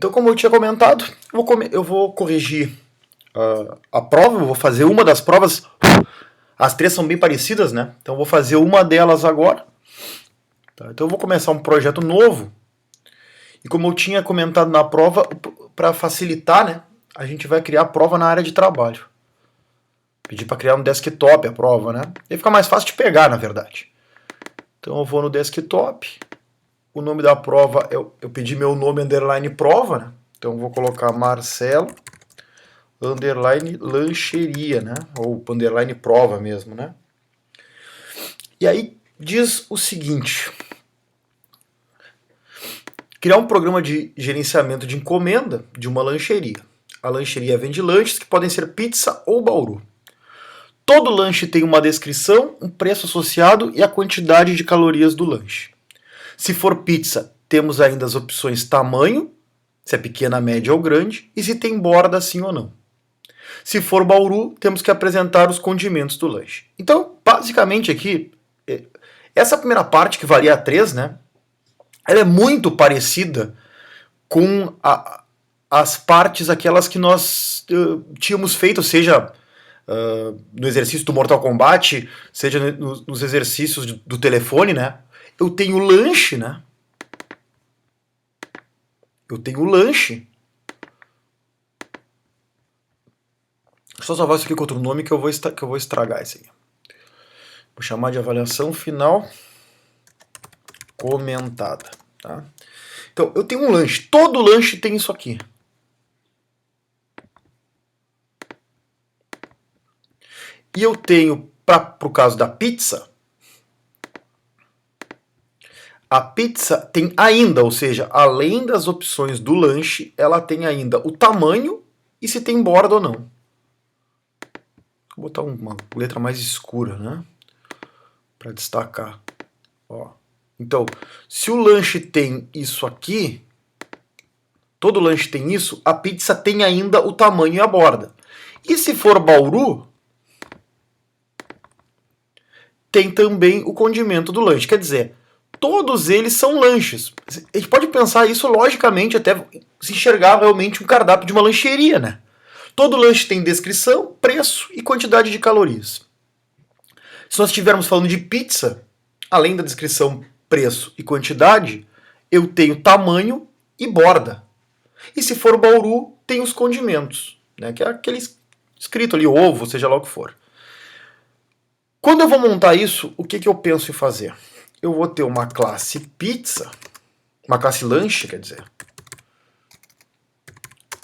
Então, como eu tinha comentado, eu vou corrigir a prova, eu vou fazer uma das provas. As três são bem parecidas, né? Então eu vou fazer uma delas agora. Tá? Então eu vou começar um projeto novo. E como eu tinha comentado na prova, para facilitar, né? A gente vai criar a prova na área de trabalho. Pedir para criar um desktop a prova, né? E fica mais fácil de pegar, na verdade. Então eu vou no desktop. O nome da prova, eu pedi meu nome underline prova, né? Então eu vou colocar Marcelo underline lancheria, né? Ou underline prova mesmo, né? E aí diz o seguinte: criar um programa de gerenciamento de encomenda de uma lancheria. A lancheria vende lanches que podem ser pizza ou bauru. Todo lanche tem uma descrição, um preço associado e a quantidade de calorias do lanche. Se for pizza, temos ainda as opções tamanho, se é pequena, média ou grande, e se tem borda sim ou não. Se for bauru, temos que apresentar os condimentos do lanche. Então, basicamente aqui, essa primeira parte, que varia a 3, né? Ela é muito parecida com as partes aquelas que nós tínhamos feito, seja no exercício do Mortal Kombat, seja nos exercícios do telefone, né? Eu tenho lanche, né? Eu tenho lanche. Deixa eu só salvar isso aqui com outro nome que eu vou estragar isso aí. Vou chamar de avaliação final comentada, tá? Então, eu tenho um lanche. Todo lanche tem isso aqui. E eu tenho, para o caso da pizza, a pizza tem ainda, ou seja, além das opções do lanche, ela tem ainda o tamanho e se tem borda ou não. Vou botar uma letra mais escura, né? Para destacar. Ó. Então, se o lanche tem isso aqui, todo lanche tem isso, a pizza tem ainda o tamanho e a borda. E se for bauru, tem também o condimento do lanche. Quer dizer, todos eles são lanches. A gente pode pensar isso logicamente, até se enxergar realmente um cardápio de uma lancheria, né? Todo lanche tem descrição, preço e quantidade de calorias. Se nós estivermos falando de pizza, além da descrição, preço e quantidade, eu tenho tamanho e borda. E se for bauru, tem os condimentos, né? Que é aquele escrito ali, ovo, seja lá o que for. Quando eu vou montar isso, o que eu penso em fazer? Eu vou ter uma classe pizza, uma classe lanche, quer dizer.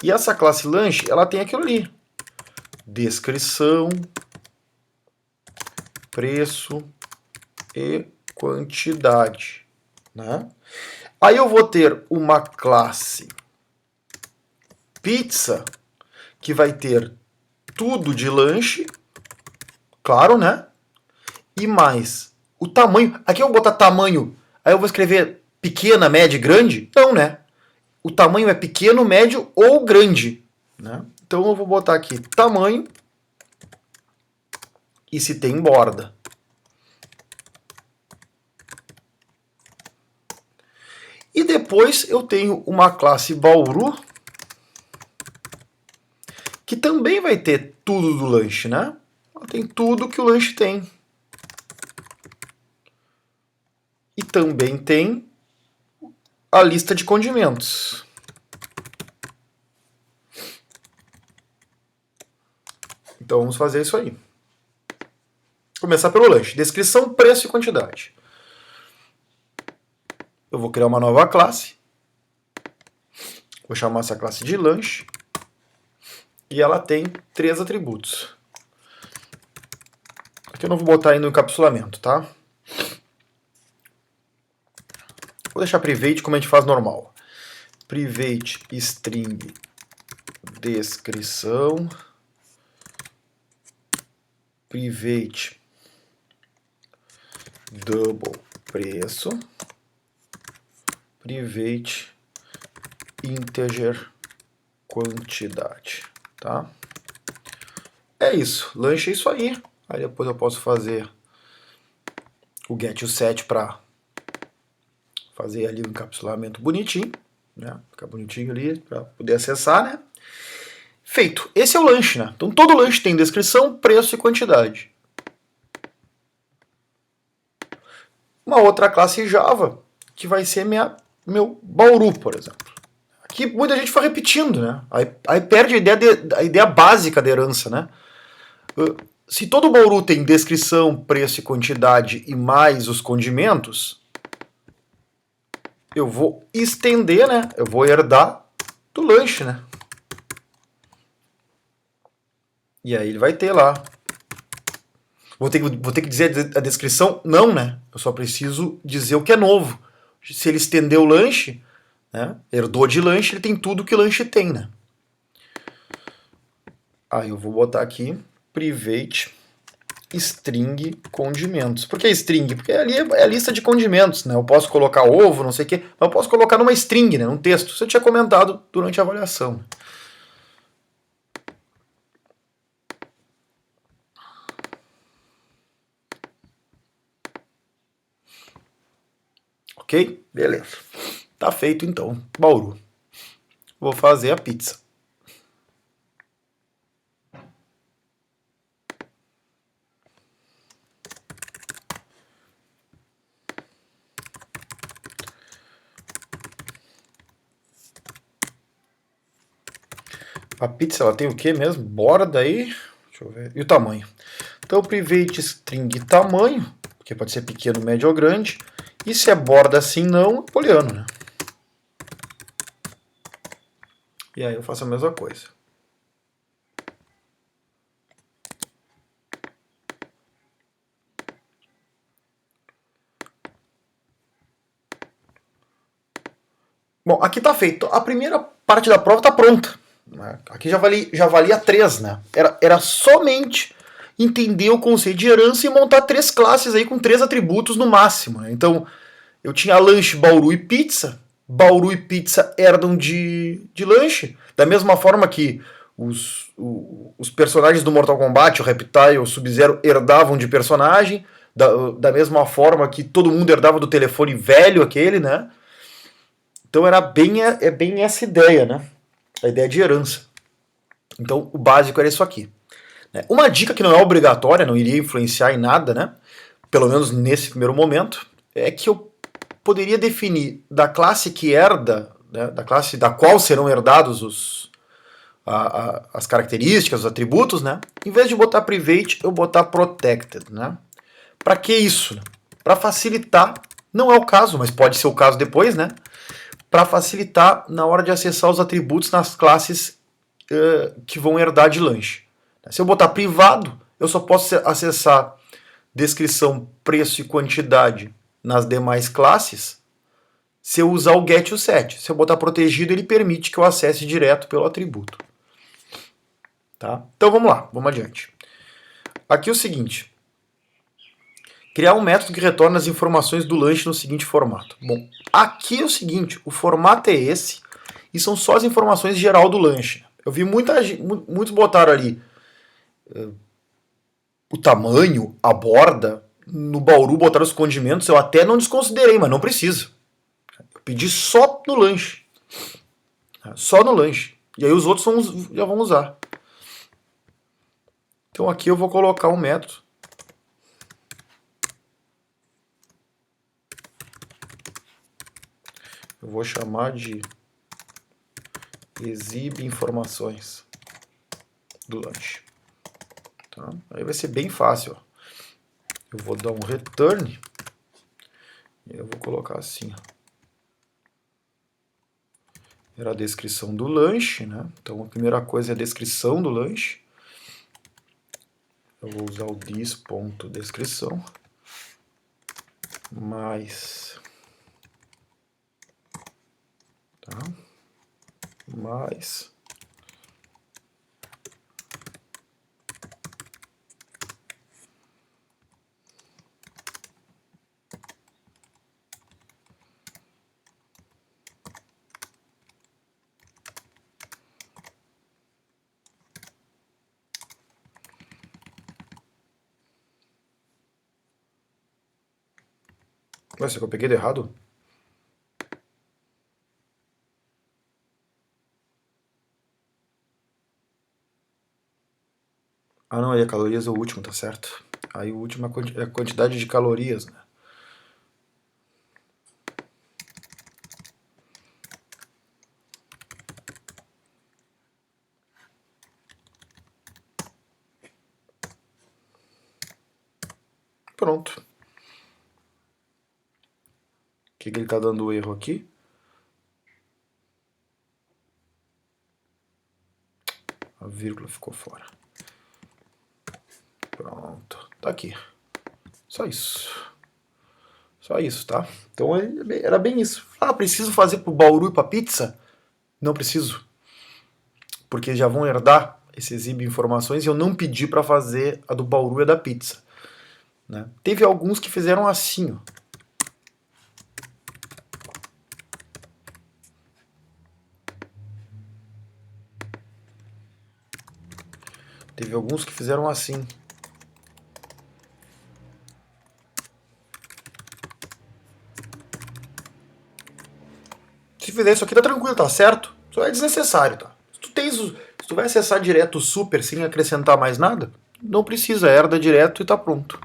E essa classe lanche, ela tem aquilo ali. Descrição, preço e quantidade, né? Aí eu vou ter uma classe pizza, que vai ter tudo de lanche, claro, né? E mais o tamanho. Aqui eu vou botar tamanho, aí eu vou escrever pequena, média e grande? Não, né? O tamanho é pequeno, médio ou grande, né? Então eu vou botar aqui tamanho e se tem borda. E depois eu tenho uma classe bauru, que também vai ter tudo do lanche, né? Ela tem tudo que o lanche tem. E também tem a lista de condimentos. Então vamos fazer isso aí. Começar pelo lanche. Descrição, preço e quantidade. Eu vou criar uma nova classe. Vou chamar essa classe de lanche. E ela tem 3 atributos. Aqui eu não vou botar ainda no encapsulamento, tá? Vou deixar private como a gente faz normal. Private string descrição. Private double preço. Private integer quantidade, tá? É isso, lanche é isso aí. Aí depois eu posso fazer o get e o set para fazer ali o encapsulamento bonitinho, né? Fica bonitinho ali para poder acessar, né? Feito. Esse é o lanche, né? Então todo lanche tem descrição, preço e quantidade. Uma outra classe Java, que vai ser meu Bauru, por exemplo. Aqui muita gente foi repetindo, né? Aí perde a ideia básica da herança, né? Se todo Bauru tem descrição, preço e quantidade e mais os condimentos, eu vou estender, né? Eu vou herdar do lanche, né? E aí ele vai ter lá. Vou ter que dizer a descrição? Não, né? Eu só preciso dizer o que é novo. Se ele estender o lanche, né? Herdou de lanche, ele tem tudo que o lanche tem, né? Aí eu vou botar aqui private string condimentos. Por que string? Porque ali é a lista de condimentos, né? Eu posso colocar ovo, não sei o quê, mas eu posso colocar numa string, né? Num texto. Isso eu tinha comentado durante a avaliação. Ok? Beleza. Tá feito então. Bauru. Vou fazer a pizza. A pizza ela tem o que mesmo? Borda aí? Deixa eu ver. E o tamanho. Então, private string tamanho, porque pode ser pequeno, médio ou grande. E se é borda assim, não, é booleano, né? E aí eu faço a mesma coisa. Bom, aqui está feito. A primeira parte da prova está pronta. Aqui já valia 3, né? Era somente entender o conceito de herança e montar 3 classes aí com 3 atributos no máximo, né? Então, eu tinha lanche, Bauru e pizza. Bauru e pizza herdam de lanche. Da mesma forma que os personagens do Mortal Kombat, o Reptile e o Sub-Zero, herdavam de personagem. Da mesma forma que todo mundo herdava do telefone velho aquele, né? Então era bem essa ideia, né? A ideia de herança. Então o básico era isso aqui. Uma dica que não é obrigatória, não iria influenciar em nada, né? Pelo menos nesse primeiro momento, é que eu poderia definir da classe que herda, né, da classe da qual serão herdados as características, os atributos, né? Em vez de botar private, eu botar protected, né? Para que isso? Para facilitar, não é o caso, mas pode ser o caso depois, né? Para facilitar na hora de acessar os atributos nas classes que vão herdar de lanche. Se eu botar privado, eu só posso acessar descrição, preço e quantidade nas demais classes se eu usar o get e o set. Se eu botar protegido, ele permite que eu acesse direto pelo atributo. Tá? Então vamos lá, vamos adiante. Aqui é o seguinte. Criar um método que retorna as informações do lanche no seguinte formato. Bom, aqui é o seguinte, o formato é esse e são só as informações geral do lanche. Eu vi muitos botaram ali o tamanho, a borda, no Bauru botaram os condimentos, eu até não desconsiderei, mas não precisa. Eu pedi só no lanche. Só no lanche. E aí os outros já vão usar. Então aqui eu vou colocar um método. Eu vou chamar de exibe informações do lanche. Tá? Aí vai ser bem fácil. Ó. Eu vou dar um return e eu vou colocar assim. Ó. Era a descrição do lanche, né? Então a primeira coisa é a descrição do lanche. Eu vou usar o this.descrição mais tá? Mais Nossa, que eu peguei de errado? Ah, não, aí a calorias é o último, tá certo. Aí o último é a quantidade de calorias, né? Pronto. O que ele tá dando erro aqui? A vírgula ficou fora. Pronto. Tá aqui. Só isso. Só isso, tá? Então era bem isso. Ah, preciso fazer pro Bauru e pra pizza? Não preciso. Porque já vão herdar esse exibe informações e eu não pedi para fazer a do Bauru e a da pizza. Né? Teve alguns que fizeram assim, ó. Teve alguns que fizeram assim. Se fizer isso aqui, tá tranquilo, tá certo? Só é desnecessário, tá? Se tu vai acessar direto o super sem acrescentar mais nada, não precisa, herda direto e tá pronto.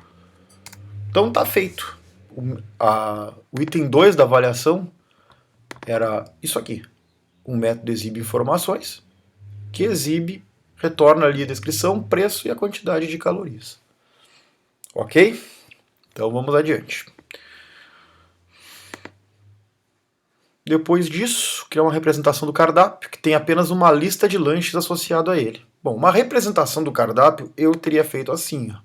Então tá feito. O item 2 da avaliação era isso aqui. Um método exibe informações, que exibe, retorna ali a descrição, preço e a quantidade de calorias. Ok? Então vamos adiante. Depois disso, criar uma representação do cardápio que tem apenas uma lista de lanches associado a ele. Bom, uma representação do cardápio eu teria feito assim. Ó.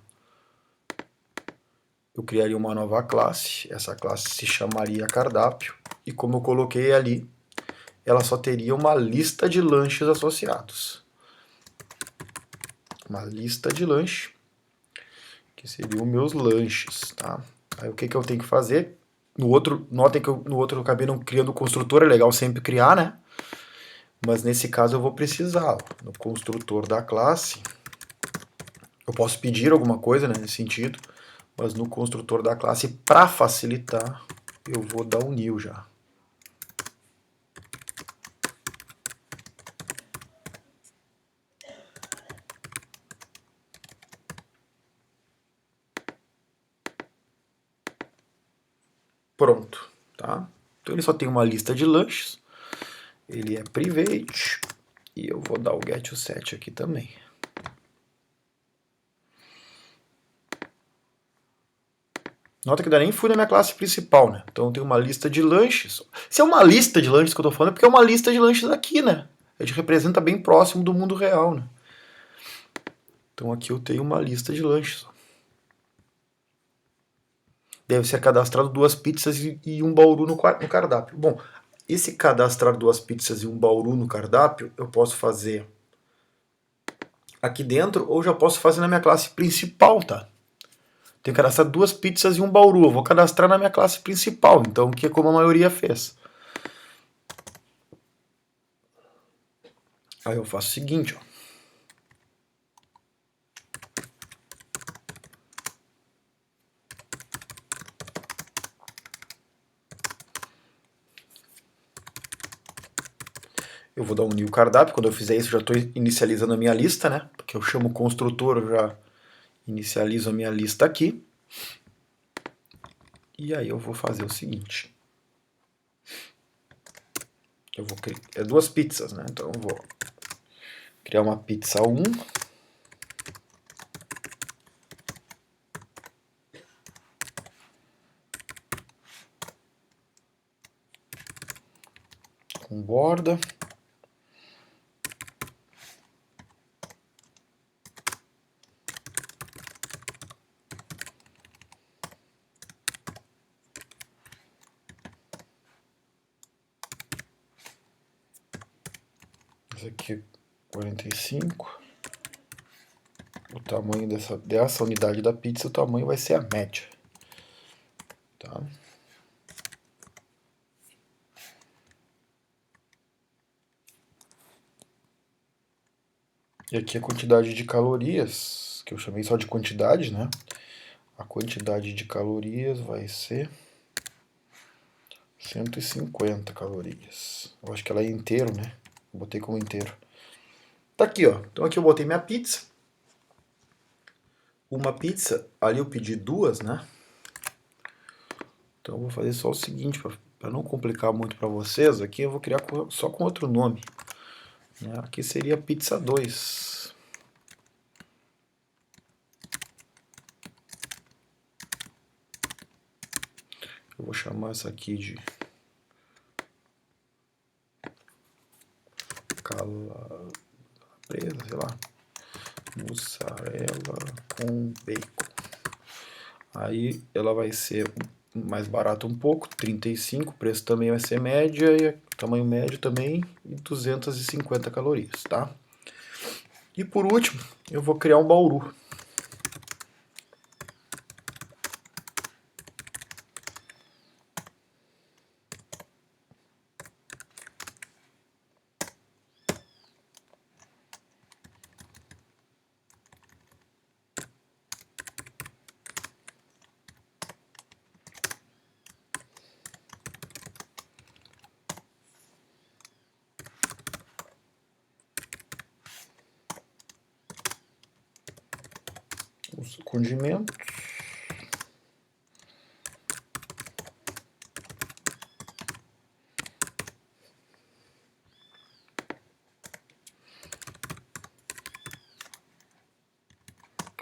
Eu criaria uma nova classe, essa classe se chamaria cardápio, e como eu coloquei ali, ela só teria uma lista de lanches associados. Uma lista de lanche, que seriam meus lanches, tá? Aí o que eu tenho que fazer? No outro, notem que no outro eu acabei não criando o construtor, é legal sempre criar, né? Mas nesse caso eu vou precisar, ó, no construtor da classe, eu posso pedir alguma coisa, né, nesse sentido, mas no construtor da classe, para facilitar, eu vou dar um new já. Pronto, tá? Então ele só tem uma lista de lanches, ele é private, e eu vou dar o get set aqui também. Nota que ainda nem fui na minha classe principal, né? Então tem uma lista de lanches. Se é uma lista de lanches que eu tô falando, é porque é uma lista de lanches aqui, né? A gente representa bem próximo do mundo real, né? Então aqui eu tenho uma lista de lanches. Deve ser cadastrado 2 pizzas e um bauru no cardápio. Bom, esse cadastrar 2 pizzas e um bauru no cardápio, eu posso fazer aqui dentro ou já posso fazer na minha classe principal, tá? Tenho que cadastrar 2 pizzas e um bauru. Eu vou cadastrar na minha classe principal, então, que é como a maioria fez. Aí eu faço o seguinte, ó. Eu vou dar um new cardápio. Quando eu fizer isso, eu já estou inicializando a minha lista, né? Porque eu chamo o construtor, eu já inicializo a minha lista aqui. E aí eu vou fazer o seguinte. Eu vou criar 2 pizzas, né? Então eu vou criar uma pizza 1. Com borda. Esse aqui é 45. O tamanho dessa unidade da pizza, o tamanho vai ser a média. Tá? E aqui a quantidade de calorias, que eu chamei só de quantidade, né? A quantidade de calorias vai ser 150 calorias. Eu acho que ela é inteiro, né? Eu botei como inteiro. Tá aqui, ó. Então aqui eu botei minha pizza. uma pizza, ali eu pedi duas, né? Então eu vou fazer só o seguinte, para não complicar muito para vocês, aqui eu vou criar só com outro nome. Né? Aqui seria pizza 2. Eu vou chamar essa aqui de calabresa, sei lá, mussarela com bacon. Aí ela vai ser mais barata um pouco, 35, o preço também vai ser média, e tamanho médio também, e 250 calorias, tá? E por último, eu vou criar um bauru. Os condimentos.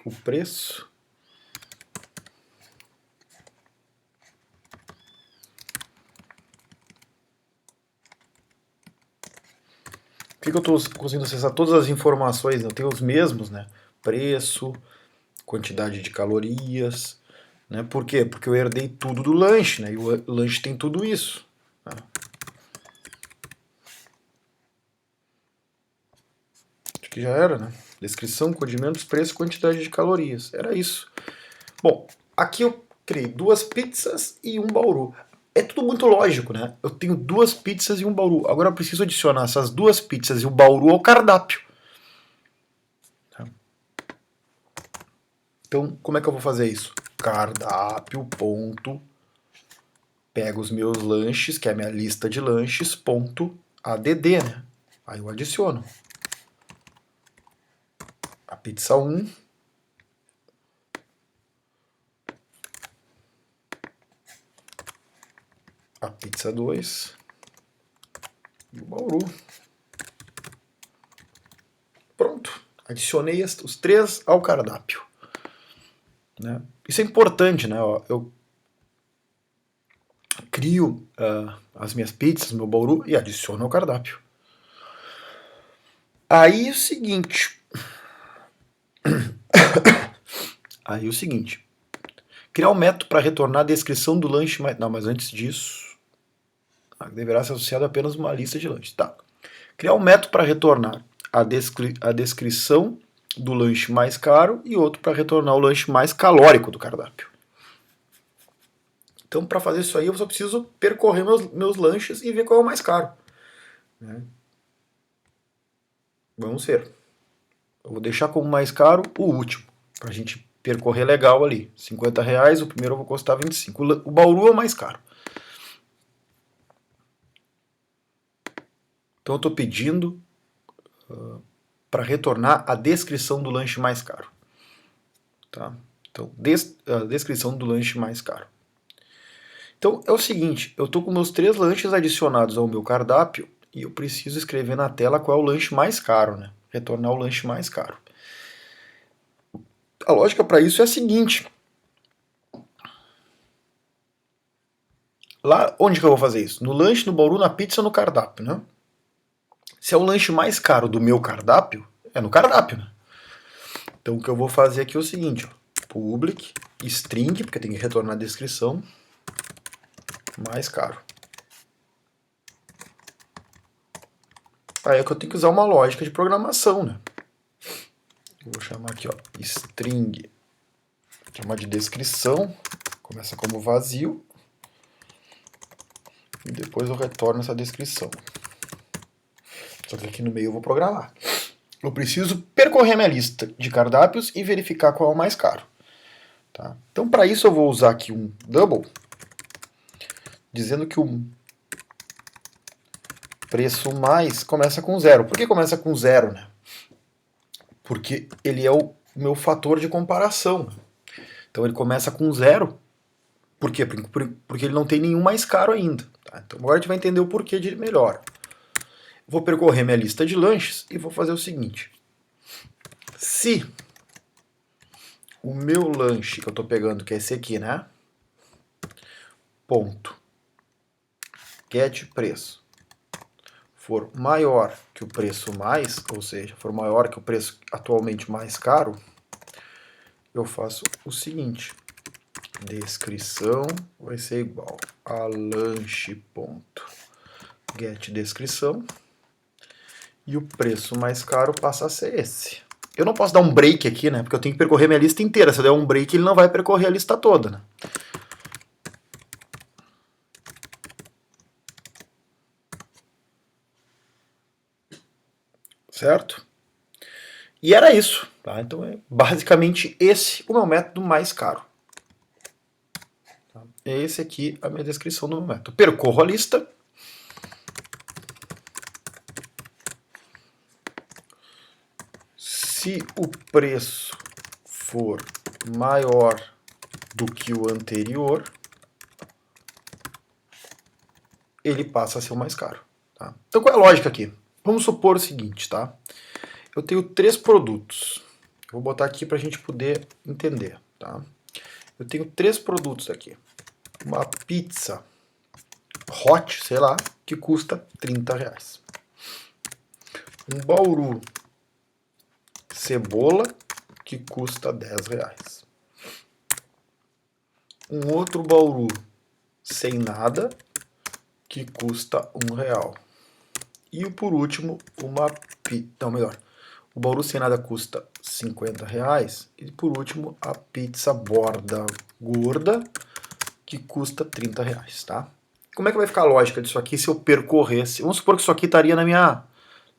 O preço. Por que eu estou conseguindo acessar todas as informações? Eu tenho os mesmos, né? Preço, quantidade de calorias, né? Por quê? Porque eu herdei tudo do lanche, né? E o lanche tem tudo isso. Né? Acho que já era, né? Descrição, condimentos, preço, quantidade de calorias. Era isso. Bom, aqui eu criei duas pizzas e um bauru. É tudo muito lógico, né? Eu tenho duas pizzas e um bauru. Agora eu preciso adicionar essas duas pizzas e o bauru ao cardápio. Tá? Então, como é que eu vou fazer isso? Cardápio, ponto. Pego os meus lanches, que é a minha lista de lanches, ponto add, né? Aí eu adiciono a pizza 1, a pizza 2 e o bauru. Pronto, adicionei os três ao cardápio. Né? Isso é importante, né? Eu crio as minhas pizzas, meu bauru e adiciono ao cardápio. Aí o seguinte. Aí o seguinte. Criar um método para retornar a descrição do lanche mais. Não, mas antes disso. Deverá ser associado a apenas uma lista de lanches. Tá. Criar um método para retornar a descrição do lanche mais caro e outro para retornar o lanche mais calórico do cardápio. Então, para fazer isso aí, eu só preciso percorrer meus lanches e ver qual é o mais caro. Né? Vamos ver. Eu vou deixar como mais caro o último, para a gente percorrer legal ali. R$50, o primeiro eu vou custar 25. O bauru é o mais caro. Então eu estou pedindo para retornar a descrição do lanche mais caro. Tá? Então, a descrição do lanche mais caro. Então é o seguinte, eu estou com meus 3 lanches adicionados ao meu cardápio e eu preciso escrever na tela qual é o lanche mais caro, né? Retornar o lanche mais caro. A lógica para isso é a seguinte. Lá, onde que eu vou fazer isso? No lanche, no bauru, na pizza, no cardápio, né? Se é o lanche mais caro do meu cardápio, é no cardápio, né? Então o que eu vou fazer aqui é o seguinte, ó. Public, string, porque tem que retornar a descrição, mais caro. Aí é que eu tenho que usar uma lógica de programação, né? Eu vou chamar aqui, ó, string, chamar de descrição, começa como vazio, e depois eu retorno essa descrição. Só que aqui no meio eu vou programar. Eu preciso percorrer minha lista de cardápios e verificar qual é o mais caro. Tá? Então, para isso, eu vou usar aqui um double, dizendo que o preço mais começa com 0. Por que começa com 0? Né? Porque ele é o o meu fator de comparação. Então ele começa com 0. Por quê? Porque ele não tem nenhum mais caro ainda. Tá? Então agora a gente vai entender o porquê de melhor. Vou percorrer minha lista de lanches e vou fazer o seguinte. Se o meu lanche que eu estou pegando, que é esse aqui, né? Ponto. Get preço. For maior que o preço mais, ou seja, for maior que o preço atualmente mais caro, eu faço o seguinte. Descrição vai ser igual a lanche.get descrição e o preço mais caro passa a ser esse. Eu não posso dar um break aqui, né? Porque eu tenho que percorrer minha lista inteira. Se eu der um break, ele não vai percorrer a lista toda, né? Certo? E era isso. Tá? Então é basicamente esse o meu método mais caro. É esse aqui a minha descrição do meu método. Percorro a lista. Se o preço for maior do que o anterior, ele passa a ser o mais caro. Tá? Então qual é a lógica aqui? Vamos supor o seguinte, tá? Eu tenho 3 produtos. Vou botar aqui para a gente poder entender, tá? Eu tenho 3 produtos aqui. Uma pizza hot, sei lá, que custa R$30. Um bauru cebola, que custa R$10. Um outro bauru sem nada, que custa R$1. E por último, uma pizza. Não, melhor. O bauru sem nada custa R$50. E por último, a pizza borda gorda, que custa R$30, tá? Como é que vai ficar a lógica disso aqui se eu percorresse? Vamos supor que isso aqui estaria na minha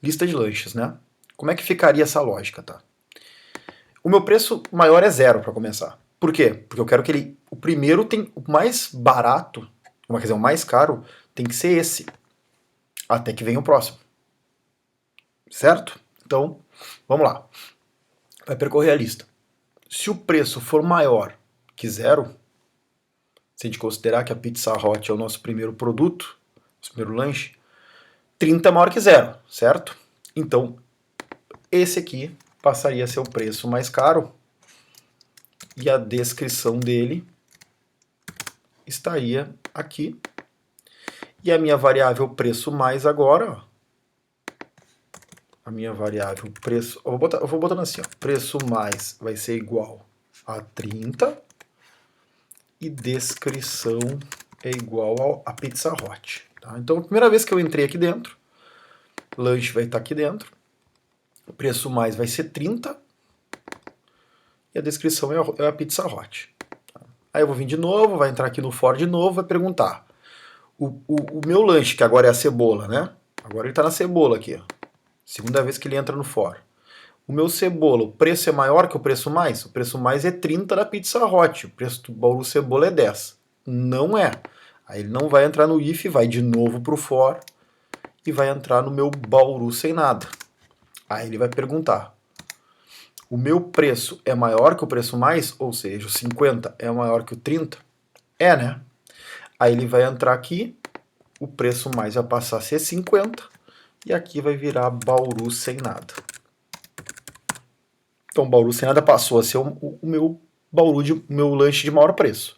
lista de lanches, né? Como é que ficaria essa lógica, tá? O meu preço maior é 0 para começar. Por quê? Porque eu quero que ele... O primeiro tem... O mais barato, quer dizer, o mais caro, tem que ser esse. Até que venha o próximo. Certo? Então, vamos lá. Vai percorrer a lista. Se o preço for maior que 0, se a gente considerar que a Pizza Hut é o nosso primeiro produto, nosso primeiro lanche, 30 é maior que 0, certo? Então, esse aqui passaria a ser o preço mais caro e a descrição dele estaria aqui. E a minha variável preço mais agora, ó, a minha variável preço, eu vou botando assim, ó, preço mais vai ser igual a 30 e descrição é igual a Pizza Hut. Tá? Então, a primeira vez que eu entrei aqui dentro, lanche vai estar aqui dentro, o preço mais vai ser 30 e a descrição é a Pizza Hut. Tá? Aí eu vou vir de novo, vai entrar aqui no for de novo, vai perguntar. O meu lanche, que agora é a cebola, né? Agora ele está na cebola aqui, ó. Segunda vez que ele entra no for. O meu cebola, o preço é maior que o preço mais? O preço mais é 30 da Pizza Hut. O preço do bauru cebola é 10. Não é. Aí ele não vai entrar no if, vai de novo para o for e vai entrar no meu bauru sem nada. Aí ele vai perguntar. O meu preço é maior que o preço mais? Ou seja, o 50 é maior que o 30? É, né? Aí ele vai entrar aqui, o preço mais vai passar a ser 50 e aqui vai virar bauru sem nada. Então, bauru sem nada passou a ser o meu bauru, meu lanche de maior preço.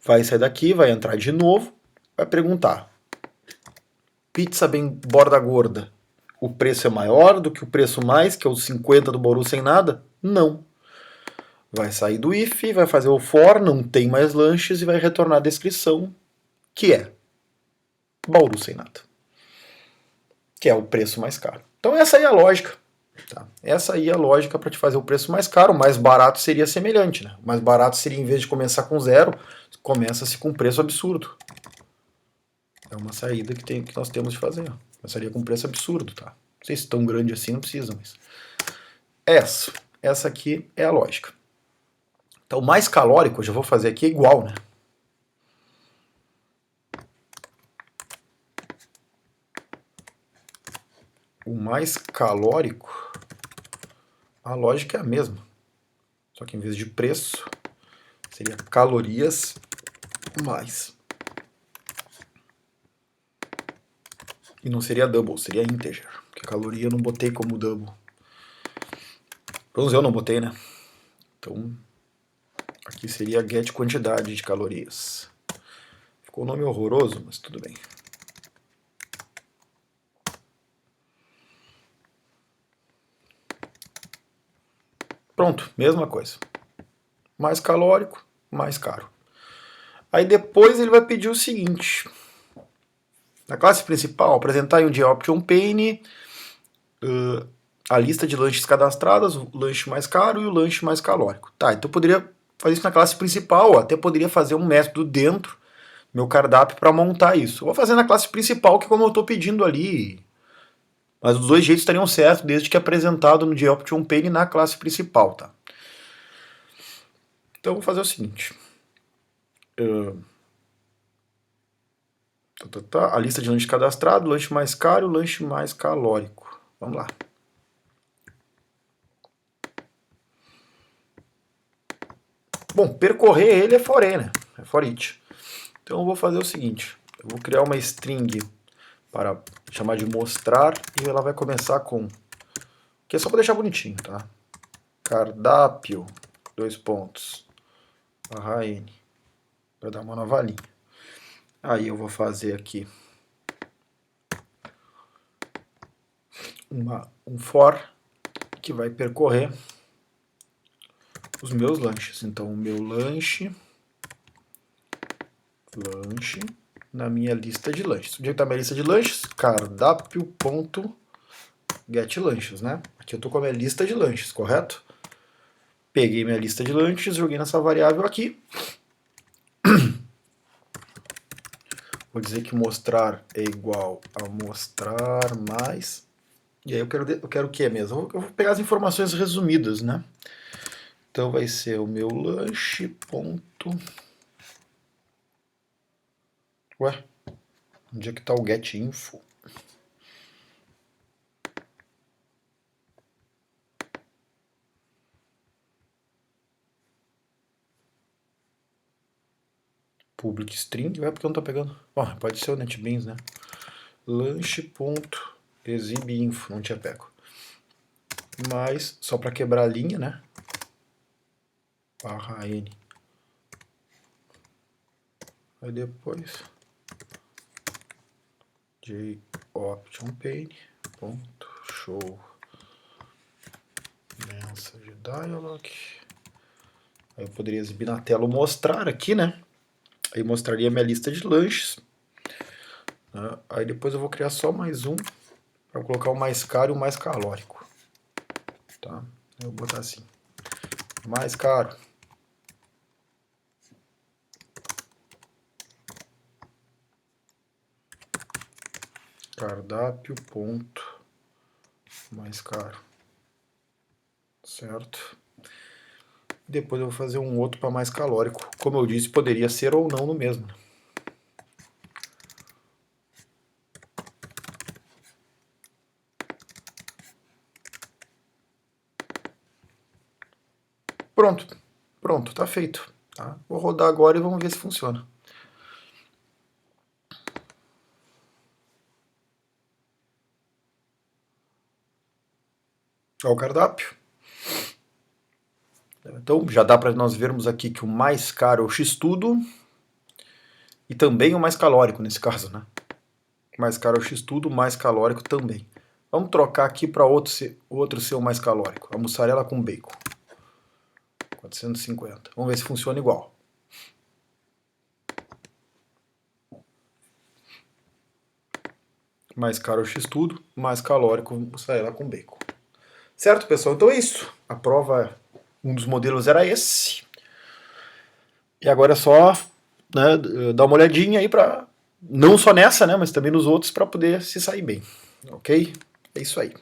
Vai sair daqui, vai entrar de novo, vai perguntar. Pizza bem borda gorda, o preço é maior do que o preço mais, que é o 50 do bauru sem nada? Não. Vai sair do if, vai fazer o for, não tem mais lanches e vai retornar a descrição, que é bauru sem nada. Que é o preço mais caro. Então essa aí é a lógica. Tá? Essa aí é a lógica para te fazer o preço mais caro. O mais barato seria semelhante. Né? O mais barato seria, em vez de começar com 0, começa-se com preço absurdo. É uma saída que nós temos de fazer. Começaria com preço absurdo. Tá? Não sei se tão grande assim, não precisa, mas... Essa aqui é a lógica. Então o mais calórico, eu já vou fazer aqui, é igual, né? O mais calórico, a lógica é a mesma. Só que em vez de preço, seria calorias mais. E não seria double, seria integer. Porque caloria eu não botei como double. Pelo menos eu não botei, né? Então, aqui seria get quantidade de calorias. Ficou um nome horroroso, mas tudo bem. Pronto, mesma coisa. Mais calórico, mais caro. Aí depois ele vai pedir o seguinte. Na classe principal, apresentar em um dia option pane a lista de lanches cadastradas, o lanche mais caro e o lanche mais calórico. Tá, então eu poderia fazer isso na classe principal, até poderia fazer um método dentro do meu cardápio para montar isso. Eu vou fazer na classe principal, que é como eu estou pedindo ali. Mas os dois jeitos estariam certos, desde que apresentado no dia option pane na classe principal, tá? Então eu vou fazer o seguinte. A lista de lanche cadastrado, lanche mais caro e lanche mais calórico. Vamos lá. Bom, percorrer ele é for e, né? É for each. Então eu vou fazer o seguinte. Eu vou criar uma string para chamar de mostrar e ela vai começar com... que é só para deixar bonitinho, tá? Cardápio, dois pontos, barra n, para dar uma nova linha. Aí eu vou fazer aqui um for que vai percorrer os meus lanches. Então, o meu lanche na minha lista de lanches. Onde é que está a minha lista de lanches? Cardápio.getLanches, né? Aqui eu estou com a minha lista de lanches, correto? Peguei minha lista de lanches, joguei nessa variável aqui. Vou dizer que mostrar é igual a mostrar mais. E aí eu quero o que mesmo? Eu vou pegar as informações resumidas, né? Então vai ser o meu lanche ponto... Ué, onde é que está o getInfo? Public string, vai porque eu não tô pegando. Bom, pode ser o NetBeans, né? Lanche.exibinfo, não tinha pego. Mas, só para quebrar a linha, né? Barra N. Aí depois de option pane ponto show message dialog. Aí eu poderia exibir na tela o mostrar aqui, né? Aí mostraria minha lista de lanches. Aí depois eu vou criar só mais um para colocar o mais caro e o mais calórico. Tá? Eu vou botar assim. Mais caro. Cardápio ponto mais caro. Certo? Depois eu vou fazer um outro para mais calórico. Como eu disse, poderia ser ou não no mesmo. Pronto. Pronto, tá feito. Tá? Vou rodar agora e vamos ver se funciona. Olha o cardápio. Então já dá para nós vermos aqui que o mais caro é o x-tudo e também o mais calórico nesse caso, né? O mais caro é o x-tudo, o mais calórico também. Vamos trocar aqui para outro ser o mais calórico. A mussarela com bacon. 450. Vamos ver se funciona igual. Mais caro é o x-tudo, mais calórico mussarela com bacon. Certo, pessoal? Então é isso. A prova, um dos modelos era esse. E agora é só, né, dar uma olhadinha aí para não só nessa, né, mas também nos outros para poder se sair bem. Ok? É isso aí.